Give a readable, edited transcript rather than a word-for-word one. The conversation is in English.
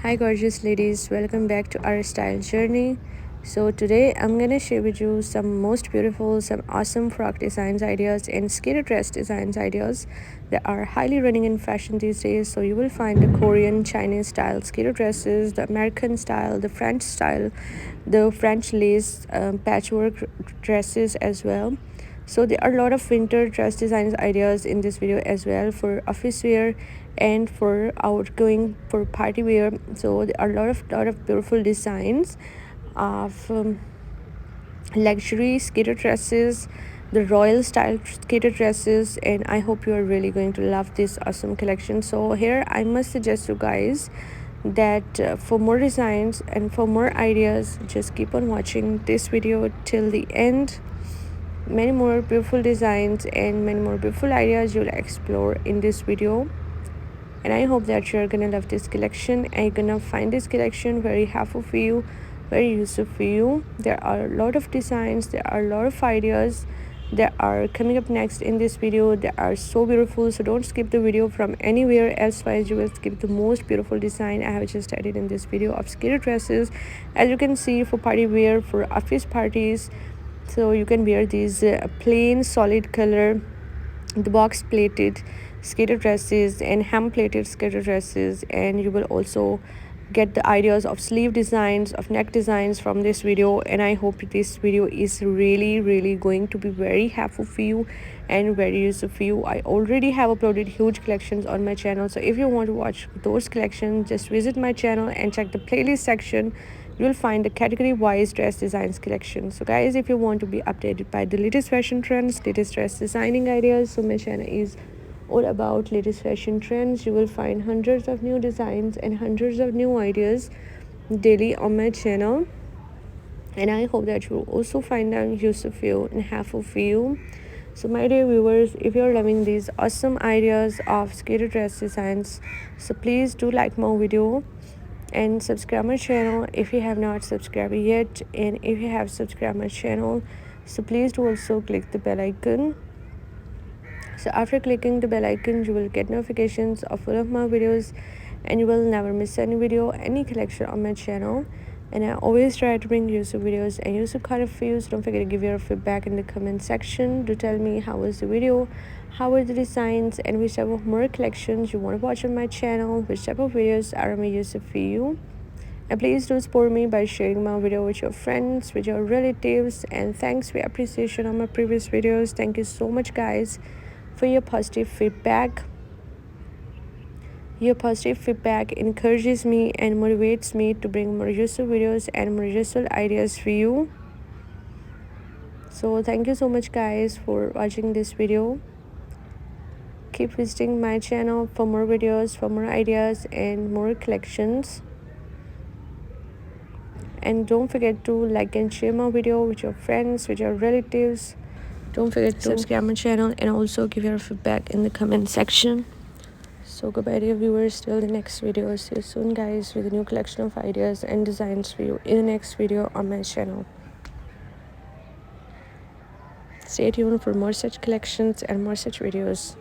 Hi gorgeous ladies, welcome back to our style journey. So today I'm gonna share with you some most beautiful, some awesome frock designs ideas and skater dress designs ideas that are highly running in fashion these days. So you will find the Korean, Chinese style skater dresses, the American style, the French style, the French lace patchwork dresses as well. So there are a lot of winter dress designs ideas in this video as well for office wear and for outgoing for party wear. So there are a lot of beautiful designs of luxury skater dresses, the royal style skater dresses, and I hope you are really going to love this awesome collection. So here I must suggest you guys that for more designs and for more ideas, just keep on watching this video till the end. Many more beautiful designs and many more beautiful ideas you'll explore in this video, and I hope that you're gonna love this collection and you're gonna find this collection very helpful for you, very useful for you. There are a lot of designs, there are a lot of ideas that are coming up next in this video. They are so beautiful, so don't skip the video from anywhere else, as you will skip the most beautiful design I have just added in this video of skater dresses. As you can see, for party wear, for office parties, so you can wear these plain solid color, the box plated skater dresses and hem plated skater dresses, and you will also get the ideas of sleeve designs, of neck designs from this video. And I hope this video is really going to be very helpful for you and very useful for you. I already have uploaded huge collections on my channel, so if you want to watch those collections, just visit my channel and check the playlist section. You will find the category wise dress designs collection. So guys, if you want to be updated by the latest fashion trends, latest dress designing ideas, so my channel is all about latest fashion trends. You will find hundreds of new designs and hundreds of new ideas daily on my channel, and I hope that you will also find them useful for you and helpful for you. So my dear viewers, if you're loving these awesome ideas of skater dress designs, so please do like my video and subscribe my channel if you have not subscribed yet. And if you have subscribed my channel, so please do also click the bell icon. So after clicking the bell icon, you will get notifications of all of my videos and you will never miss any video, any collection on my channel. And I always try to bring useful videos and useful content for you, so don't forget to give your feedback in the comment section. Do tell me how was the video, how were the designs, and which type of more collections you want to watch on my channel, which type of videos are more useful for you. And please do support me by sharing my video with your friends, with your relatives, and thanks for your appreciation on my previous videos. Thank you so much guys for your positive feedback. Your positive feedback encourages me and motivates me to bring more useful videos and more useful ideas for you. So thank you so much guys for watching this video. Keep visiting my channel for more videos, for more ideas and more collections. And don't forget to like and share my video with your friends, with your relatives. Don't forget to subscribe my channel and also give your feedback in the comment section. So goodbye dear viewers, till the next video. See you soon guys with a new collection of ideas and designs for you in the next video on my channel. Stay tuned for more such collections and more such videos.